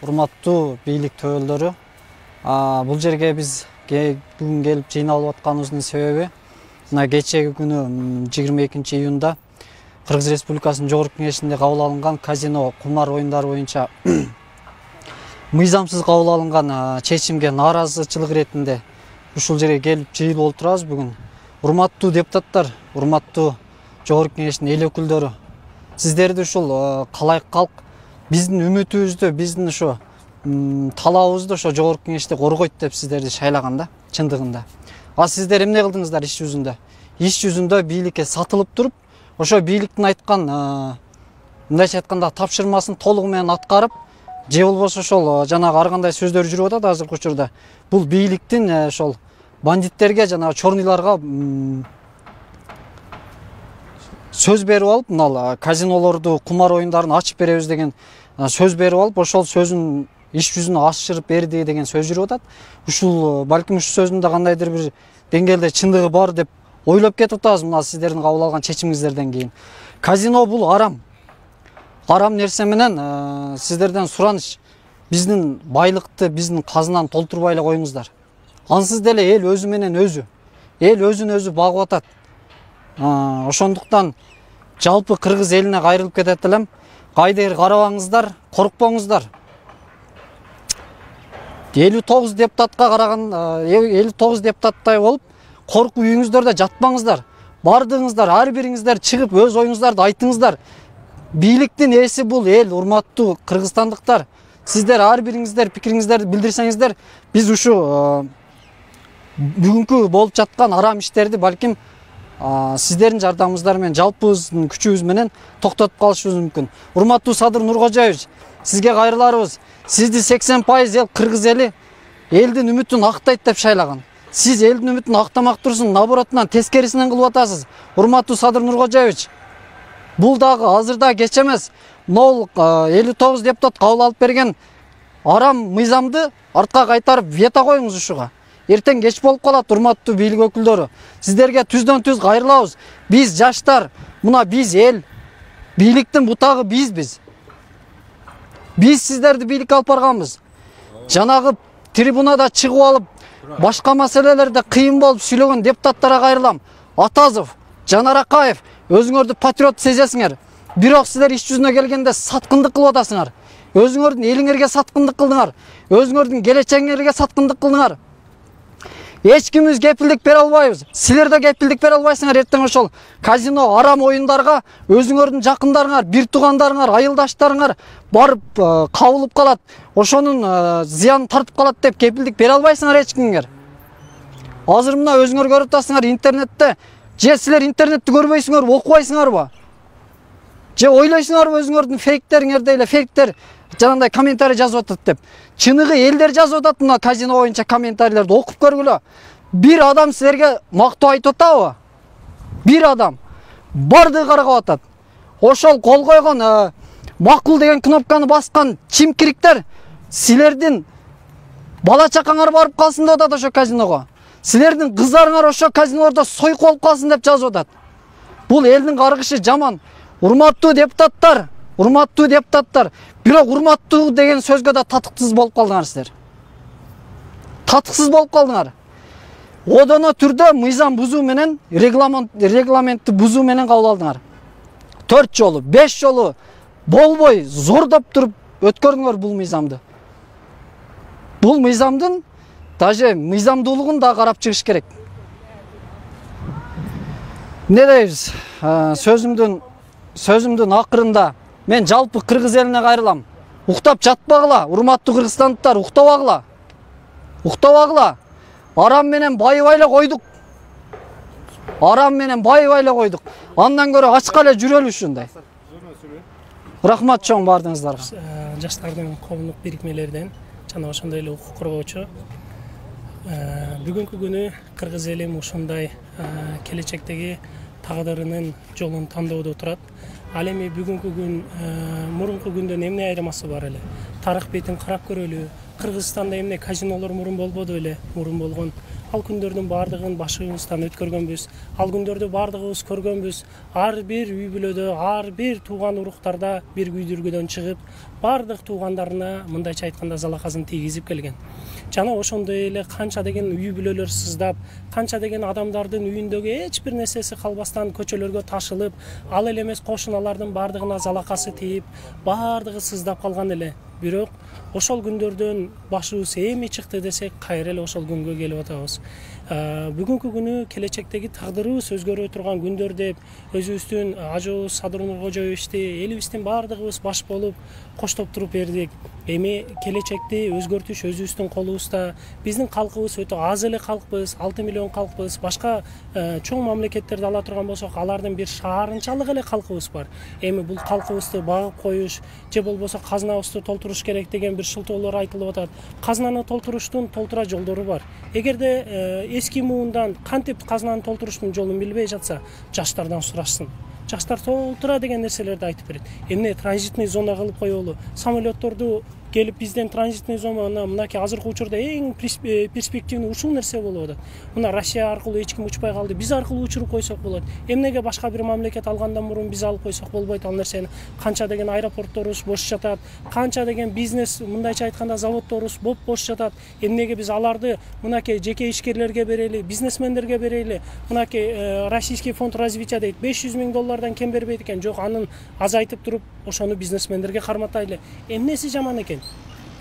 урматтуу бийлик төбөлдөрү. Бул жерге биз бүгүн келип жыйналып атканыбыздын себеби мына кечеги күнү 22-июнда Кыргыз Республикасынын Жогорку Кеңешинде кабыл алынган казино кумар оюндары боюнча мыйзамсыз кабыл алынган чечимге нааразычылык иретинде ушул жерге келип жыйылып отурабыз бүгүн. Урматтуу депутаттар, урматтуу Жогорку Кеңештин эл өкүлдөрү, сиздерди ушул калайык калк биздин үмүтүбүздү, биздин ошо талабыбызды ошо Жогорку Кеңеште коргойт деп сиздерди шайлаган да, чындыгында. Сиздер эмне кылдыңыздар иш жүзүндө? Иш жүзүндө бийликке сатылып туруп, ошо бийликтин айткан, мындайча айтканда тапшырмасын толугу менен аткарып, же болбосо ошол жанагы ар кандай сөздөр жүрүп атат азыркы учурда. Бул бийликтин ошол бандиттерге, жанагы чорныйларга сөз берип алып, мына казинолорду, кумар оюндарын ачып беребиз деген сөз берип алып, ошол сөзүн иш жүзүнө ашырып берди деген сөз жүрүп атат. Ушул балким ушул сөзүндө кандайдыр бир деңгээлде чындыгы бар деп ойлоп кетип атабыз мына сиздердин кабыл алган чечимиңиздерден кийин. Казино бул арам. Арам нерсе менен сиздерден сураныч, биздин байлыкты, биздин казынаны толтурбай эле коюңуздар. Ансыз деле эл өзү менен өзү, эл өзүн өзү багып атат. Ошондуктан жалпы кыргыз элине кайрылып кетет элем. Кайдыр карабаңыздар, коркпоңуздар. 59 депутатка караган 59 депутаттай болуп, коркуп үйүңүздөрдө жатпаңыздар. Бардыңыздар, ар бириңиздер чыгып өз оюңуздарды айтыңыздар. Бийликтин ээси бул эл, урматтуу кыргызстандыктар. Сиздер ар бириңиздер пикириңиздерди билдирсеңиздер, биз ушу бүгүнкү болуп жаткан арам иштерди балким сиздердин жардамыңыздар менен, жалпыбыздын күчүбүз менен токтотуп калышыбыз мүмкүн. Урматтуу Садыр Нуркожоевич, сизге кайрыларыбыз. Сизди 80% эл кыргыз эли элдин үмүтүн актайт деп шайлаган. Сиз элдин үмүтүн актамак турсун, наоборотунан тескерисинен кылып атасыз. Урматтуу Садыр Нуркожоевич, бул дагы азырда кеч эмес. Могул 59 депутат кабыл алып берген арам мыйзамды артка кайтарып вето коюңуз ушуга. Эртең кеч болуп калат, урматтуу бийлик өкүлдөрү. Сиздерге түздөн түз кайрылабыз. Биз жаштар, мына биз эл, бийликтин бутагы бизбиз. Биз сиздерди бийликке алып барганбыз. Жанагы трибунада чыгып алып, башка маселелерде кыйын болуп сүйлөгөн депутаттарга кайрылам. Атазов, Жанар Акаев, өзүңөрдү патриот сезесиңер. Бирок сиздер иш жүзүнө келгенде саткындык кылып атасыңар. Өзүңөрдүн элиңерге саткындык кылдыңар. Өзүңөрдүн келечегиңерге саткындык кылдыңар. Эч кимибиз кепилдик бере албайбыз. Силер да кепилдик бере албайсыңар. Эртең ошол казино арам оюндарга өзүңөрдүн жакындарыңар, бир туугандарыңар, айылдаштарыңар барып кабылып калат, ошонун зыянын тартып калат деп кепилдик бере албайсыңар эч кимге. Азыр мына өзүңөр көрүп атасыңар интернетте. Же силер интернетти көрбөйсүңөрбү, окубайсыңарбы? Же ойлойсуңарбы өзүңөрдүн фейктериңерде эле фейктер жанагындай комментарий жазып атат деп. Чыныгы элдер жазып атат мына казино боюнча комментарийлерди окуп көргүлө. Бир адам силерге мактоо айтып атабы? Бир адам. Бардыгы каргап атат. Ошол кол койгон макул деген кнопканы баскан чимкириктер силердин бала чакаңар барып калсын деп атат ошо казиного. Силердин кыздарыңар ошо казинолордо сойку болуп калсын деп жазып атат. Бул элдин каргышы жаман. Урматтуу депутаттар, бирок урматтуу деген сөзгө да татыктысыз болуп калдыңар силер. Татыксыз болуп калдыңар. Одоно түрдө мыйзам бузуу менен, регламентти бузуу менен кабыл алдыңар. 4 жолу, 5 жолу болбой зордоп туруп өткөрдүңөр бул мыйзамды. Бул мыйзамдын даже мыйзамдуулугун да карап чыгыш керек. Не дейбиз? Сөзүмдүн акырында мен жалпы кыргыз элине кайрылам. Уктап жатпагыла, урматтуу кыргызстандыктар, уктабагыла. Арам менен байыбай эле койдук. Андан көрө ачка эле жүрөлү ушундай. Рахмат чоң бардыңыздарга. Жаштардын коомдук бирикмелерден жана ошондой эле укук коргоочу. Бүгүнкү күнү кыргыз элим ушундай келечектеги тагдырынын жолун тандоодо турат. Ал эми бүгүнкү күн мурунку күндөн эмне айырмасы бар эле? Тарых бетин карап көрөлү. Кыргызстанда эмне казинолор мурун болбоду эле? Мурун болгон ал күндөрдүн баардыгын башыбыздан өткөргөнбүз, ал күндөрдү баардыгыбыз көргөнбүз. Ар бир үй бүлөдө, ар бир тууган уруктарда бир күйдүргүдөн чыгып, баардык туугандарына мындайча айтканда залакасын тийгизип келген. Жана ошондой эле канча деген үй бүлөлөр сыздап, канча деген адамдардын үйүндөгү эч бир нерсеси калбастан көчөлөргө ташылып, ал эле эмес кошуналардын баардыгына залакасы тийип, баардыгы сыздап калган эле. Бирок ошол күндөрдөн башыбыз эми чыкты десек, кайра эле ошол күнгө келип атабыз. Бүгүнкү күнү келечектеги тагдырыбыз өзгөрө турган күндөр деп өзүбүздүн ажообуз Садыр Нуркожоевичти, элибиздин баардыгыбыз баш болуп коштоп туруп бердик. Эми келечекти өзгөртүш өзүбүздүн колубузда. Биздин калкыбыз өтө аз эле калкпыз, 6 миллион калкпыз. Башка чоң мамлекеттерди ала турган болсок, алардын бир шаарынчалык эле калкыбыз бар. Эми бул калкыбызды багып коюш же болбосо казнабызды толтуруш керек деген бир шылтоолор айтылып атат. Казнаны толтуруштун толтура жолдору бар. Эгерде эски муундан кантип казнаны толтуруштун жолун билбей жатса, жаштардан сурашсын. Жаштар толтура деген нерселерди айтып берет. Эмне транзитный зона кылып коелу, самолетторду келип бизден транзитный зона мынакей азыркы учурда эң перспективный ушул нерсе болуп атат. Мына Россия аркылуу эч ким учпай калды, биз аркылуу учуруп койсок болот. Эмнеге башка бир мамлекет алгандан мурун биз алып койсок болбойт ал нерсени? Канча деген аэропортторубуз бош жатат, канча деген бизнес, мындайча айтканда заводдорубуз бош жатат. Эмнеге биз аларды мынакей жеке ишкерлерге берели, бизнесмендерге берели? Мынакей Российский фонд развития дейт, $500,000 кем бербейт экен. Жок, анын азайтып туруп, ошону бизнесмендерге карматайлы. Эмнеси жаман экен?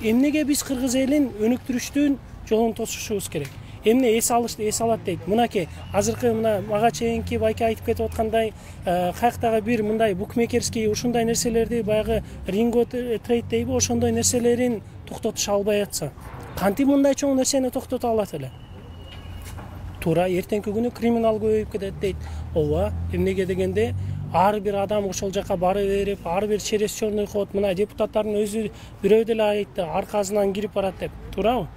Эмнеге биз кыргыз элин өнүктүрүштүн жолун тосушубуз керек? Эмне эс алат дейт. Мынакей азыркы мына мага чейинки байке айтып кетип аткандай, каяктагы бир мындай букмекерский ушундай нерселерди баягы ринго трейд дейби, ошондой нерселерин токтотуша албай атса, кантип мындай чоң нерсени токтото алат эле? Туура эртеңки күнү криминал көбөйүп кетет дейт. Ооба, эмнеге дегенде ар бир адам ошол жака бара берип, ар бир через черный ход, мына депутаттардын өзү бирөө деле айтты, аркасынан кирип барат деп. Туурабы?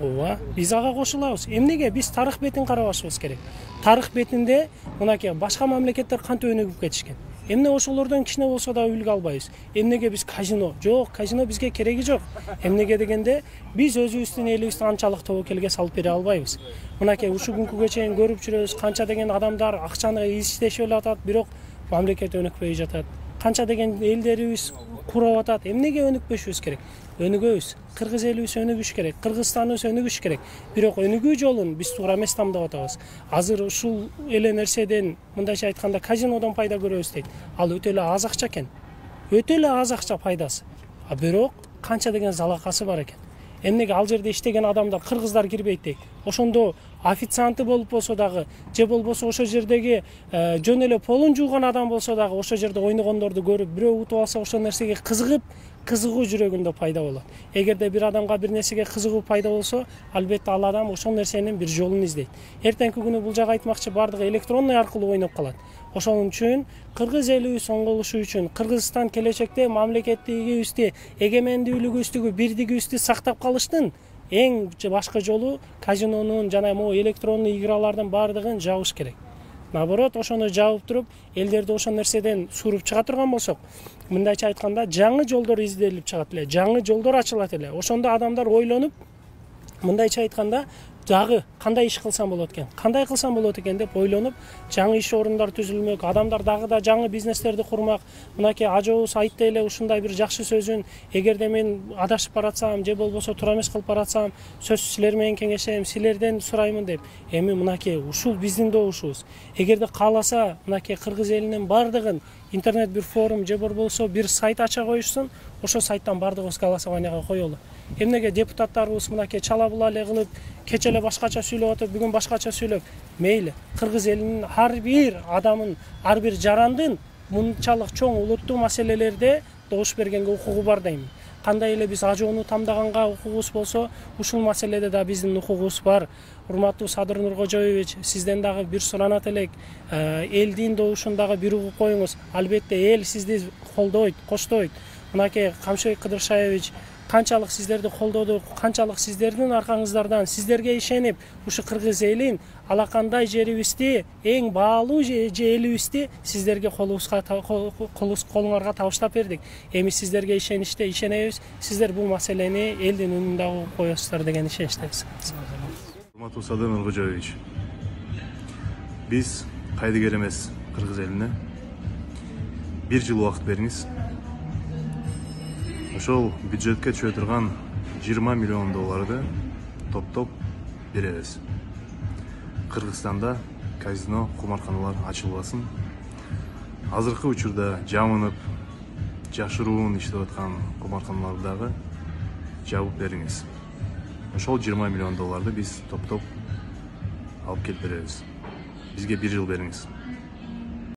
Ооба, биз ага кошулабыз. Эмнеге биз тарых бетин карабашыбыз керек? Тарых бетинде мынакей башка мамлекеттер кантип өнүгүп кетишкен? Эмне ошолордон кичине болсо да үлгү албайбыз? Эмнеге биз казино? Жок, казино бизге кереги жок. Эмнеге дегенде биз өзүбүздүн элибизди анчалык тобокелге салып бере албайбыз. Мынакей ушул күнгө чейин көрүп жүрөбүз, канча деген адамдар акчаны иштешип эле атат, бирок мамлекет өнүкпөй жатат. Канча деген элдерибиз курап атат. Эмнеге өнүкпөшүбүз керек? Өнүгөбүз. Кыргыз элибиз өнүгүш керек, Кыргызстаныбыз өнүгүш керек. Бирок өнүгүү жолун биз туура эмес тандап атабыз. Азыр ушул эле нерседен, мындайча айтканда, казинодон пайда көрөбүз дейт. Ал өтө эле аз акча экен. Өтө эле аз акча пайдасы. Бирок канча деген залакасы бар экен. Эмнеге ал жерде иштеген адамдар, кыргыздар кирбейт дейт. Ошондо официанты болуп болсо дагы, же болбосо ошол жердеги жөн эле полун жууган адам болсо дагы, ошол жерде ойногондорду көрүп, бирөө утуп алса ошол нерсеге кызыгуу жүрөгүндө пайда болот. Эгерде бир адамга бир нерсеге кызыгуу пайда болсо, албетте ал адам ошол нерсенин бир жолун издейт. Эртеңки күнү бул жагы айтмакчы бардыгы электронный аркылуу ойноп калат. Ошон үчүн кыргыз элибиз оңголушу үчүн, Кыргызстан келечекте мамлекеттигибизди, эгемендүүлүгүбүздү, бирдигибизди сактап калыштын эң башкы жолу казинонун жана могу электронный игралардын баардыгын жабыш керек. Наоборот, ошону жабып туруп, элдерди ошол нерседен суруп чыга турган болсок, мындайча айтканда, жаңы жолдор изделип чыгат эле, жаңы жолдор ачылат эле. Ошондо адамдар ойлонуп, мындайча айтканда, дагы кандай иш кылсам болот экен, кандай кылсам болот экен деп ойлонуп, жаңы иш орундар түзүлмөк, адамдар дагы да жаңы бизнестерди курмак. Мынакей ажообуз айтты эле ушундай бир жакшы сөзүн, эгерде мен адашып баратсам, же болбосо туура эмес кылып баратсам, сөзсүз силер менен кеңешем, силерден сураймын деп. Эми мынакей ушул биздин добушубуз. Эгерде кааласа, мынакей кыргыз элинин бардыгын интернет бир форум же болбосо бир сайт ача коюшсун, ошол сайттан бардыгыбыз голосованияга коелу. Эмнеге депутаттарыбыз мынакей чала була эле кылып, кече эле башкача сүйлөп атып, бүгүн башкача сүйлөп, мейли. Кыргыз элинин ар бир адамын, ар бир жарандын мынчалык чоң улуттуу маселелерде добуш бергенге укугу бар дейм. Кандай эле биз ажоону тамдаганга укугубуз болсо, ушул маселеде да биздин укугубуз бар. Урматтуу Садыр Нуркожоевич, сизден дагы бир суранат элек, элдин добушун дагы бир угуп коюңуз. Албетте эл сизди колдойт, коштойт. Мынакей Камшыбек Кыдыршаевич канчалык сиздерди колдоду, канчалык сиздердин аркаңыздардан, сиздерге ишенип, ушу кыргыз элин алакандай жерибизди, эң баалуу элибизди сиздерге колуңарга табыштап бердик. Эми сиздерге ишенебиз, сиздер бул маселени элдин үнүндө коесуздар деген ишеничтебиз. Урматтуу Садыр Нуркожоевич, биз кайдыгер эмес кыргыз элине 1 жыл убакыт бериңиз. Ошол бюджетке түшө турган 20 миллион долларды топтоп беребиз. Кыргызстанда казино, кумарканалар ачылбасын. Азыркы учурда жамынып, жашыруун иштеп аткан кумарканаларды дагы жабып бериңиз. Ошол 20 миллион долларды биз топтоп алып келип беребиз. Бизге 1 жыл бериңиз.